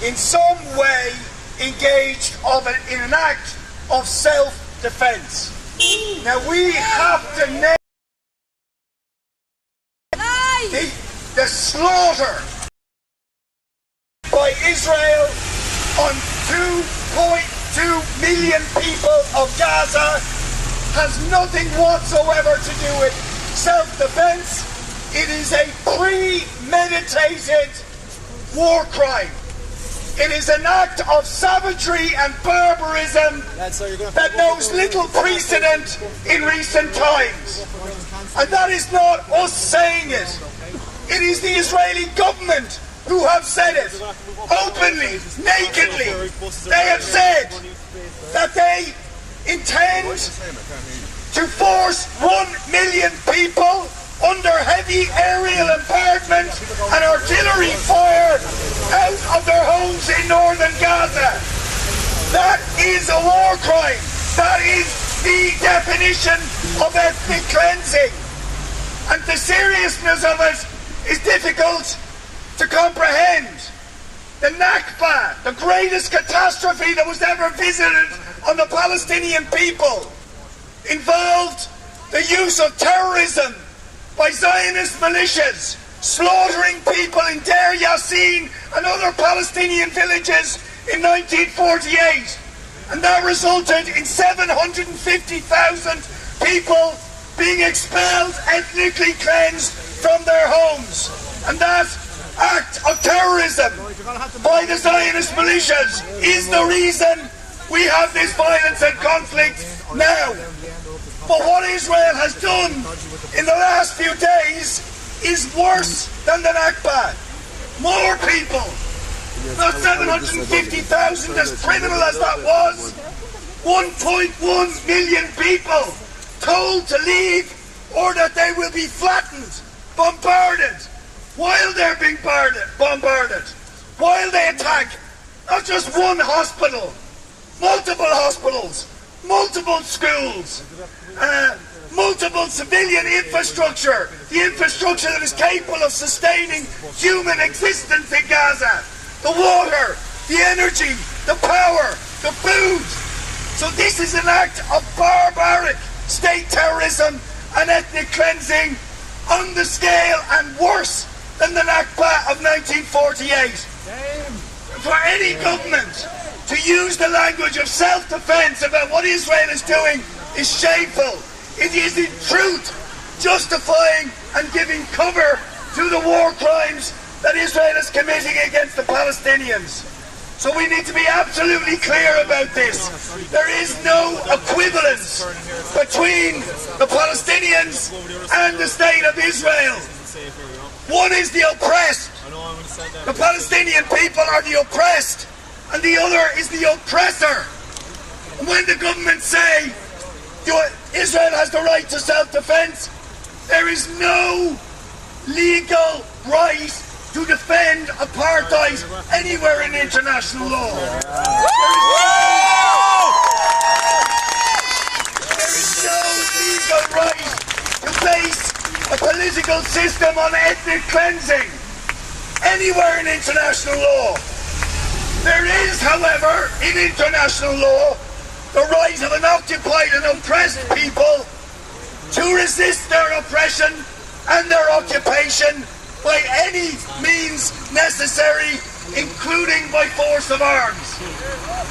in some way engaged in an act of self-defense. Now we have to name the slaughter by Israel on 2.2 million people of Gaza has nothing whatsoever to do with self-defense. It is a premeditated war crime. It is an act of savagery and barbarism that knows little precedent in recent times. And that is not us saying it. It is the Israeli government who have said it openly, nakedly. They have said that they intend to force 1 million people under heavy aerial bombardment and artillery fire out of their homes in northern Gaza. That is a war crime. That is the definition of ethnic cleansing. And the seriousness of it is difficult to comprehend. The Nakba, the greatest catastrophe that was ever visited on the Palestinian people, involved the use of terrorism by Zionist militias, slaughtering people in Deir Yassin and other Palestinian villages in 1948. And that resulted in 750,000 people being expelled, ethnically cleansed from their homes. And that act of terrorism by the Zionist militias is the reason we have this violence and conflict now. But what Israel has done in the last few days is worse than the Nakba. More people, not 750,000, as criminal as that was, 1.1 million people told to leave or that they will be flattened, bombarded, while they're being bombarded, while they attack not just one hospital, multiple hospitals, multiple schools, multiple civilian infrastructure, the infrastructure that is capable of sustaining human existence in Gaza, the water, the energy, the power, the food. So this is an act of barbaric state terrorism and ethnic cleansing on the scale and worse than the Nakba of 1948. For any government to use the language of self-defense about what Israel is doing is shameful. It is in truth justifying and giving cover to the war crimes that Israel is committing against the Palestinians. So we need to be absolutely clear about this. There is no equivalence between the Palestinians and the State of Israel. One is the oppressed. The Palestinian people are the oppressed, and the other is the oppressor. And when the government say Israel has the right to self-defense, there is no legal right to defend apartheid anywhere in international law. There is no legal right to base a political system on ethnic cleansing anywhere in international law. There is, however, in international law, the right of an occupied and oppressed people to resist their oppression and their occupation by any means necessary, including by force of arms.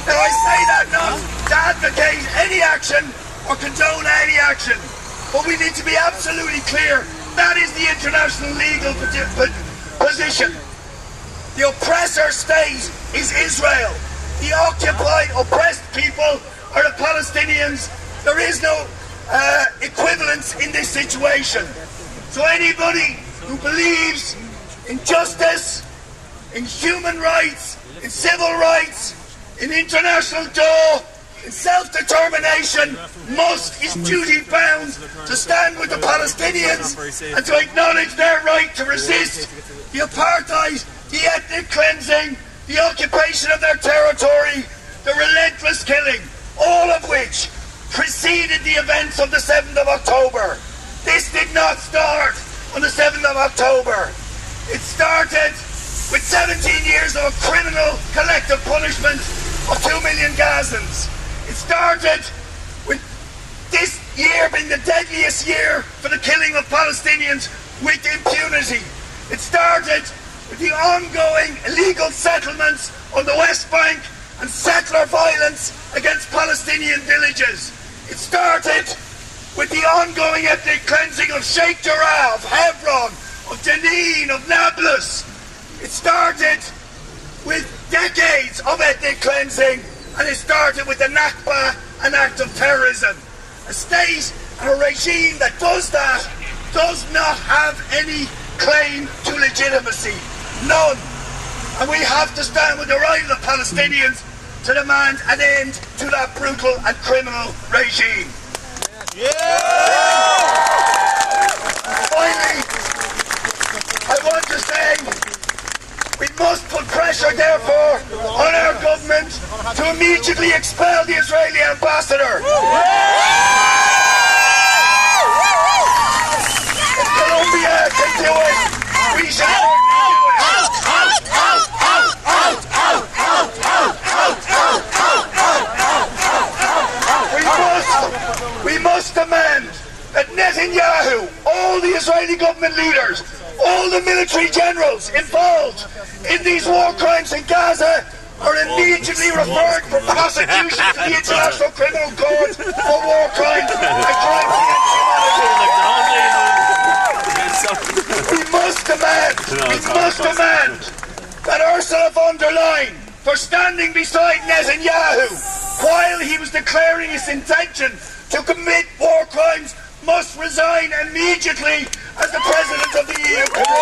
Now I say that not to advocate any action or condone any action, but we need to be absolutely clear that is the international legal position. The oppressor state is Israel. The occupied, oppressed people are the Palestinians. There is no equivalence in this situation. So anybody who believes in justice, in human rights, in civil rights, in international law, in self-determination, is duty-bound to stand with the Palestinians and to acknowledge their right to resist the apartheid, the ethnic cleansing, the occupation of their territory, the relentless killing, all of which preceded the events of the 7th of October. This did not start on the 7th of October. It started with 17 years of criminal collective punishment of 2 million Gazans. It started with this year being the deadliest year for the killing of Palestinians with impunity. It started with the ongoing illegal settlements on the West Bank and settler violence against Palestinian villages. It started with the ongoing ethnic cleansing of Sheikh Jarrah, of Hebron, of Jenin, of Nablus. It started with decades of ethnic cleansing, and it started with the Nakba, an act of terrorism. A state and a regime that does that does not have any claim to legitimacy. None. And we have to stand with the right of the Palestinians to demand an end to that brutal and criminal regime. Finally, I want to say we must put pressure, therefore, on our government to immediately expel the Israeli ambassador. If Colombia can do it, we shall certainly do it. We must demand that Netanyahu, all the Israeli government leaders, all the military generals involved in these war crimes in Gaza are immediately referred for prosecution to the International Criminal Court for war crimes and crimes against humanity. We must demand that Ursula von der Leyen, for standing beside Netanyahu while he was declaring his intention to commit war crimes, must resign immediately as the President of the EU Commission.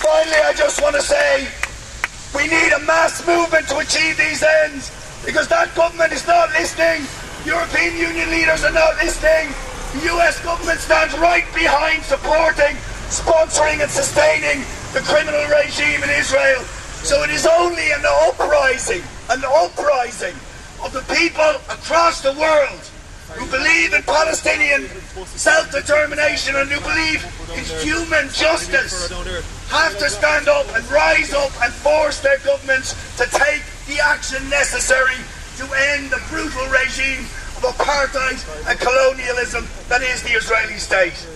Finally, I just want to say we need a mass movement to achieve these ends, because that government is not listening. European Union leaders are not listening. The US government stands right behind supporting, sponsoring and sustaining the criminal regime in Israel. So it is only an uprising of the people across the world who believe in Palestinian self-determination and who believe in human justice have to stand up and rise up and force their governments to take the action necessary to end the brutal regime of apartheid and colonialism that is the Israeli state.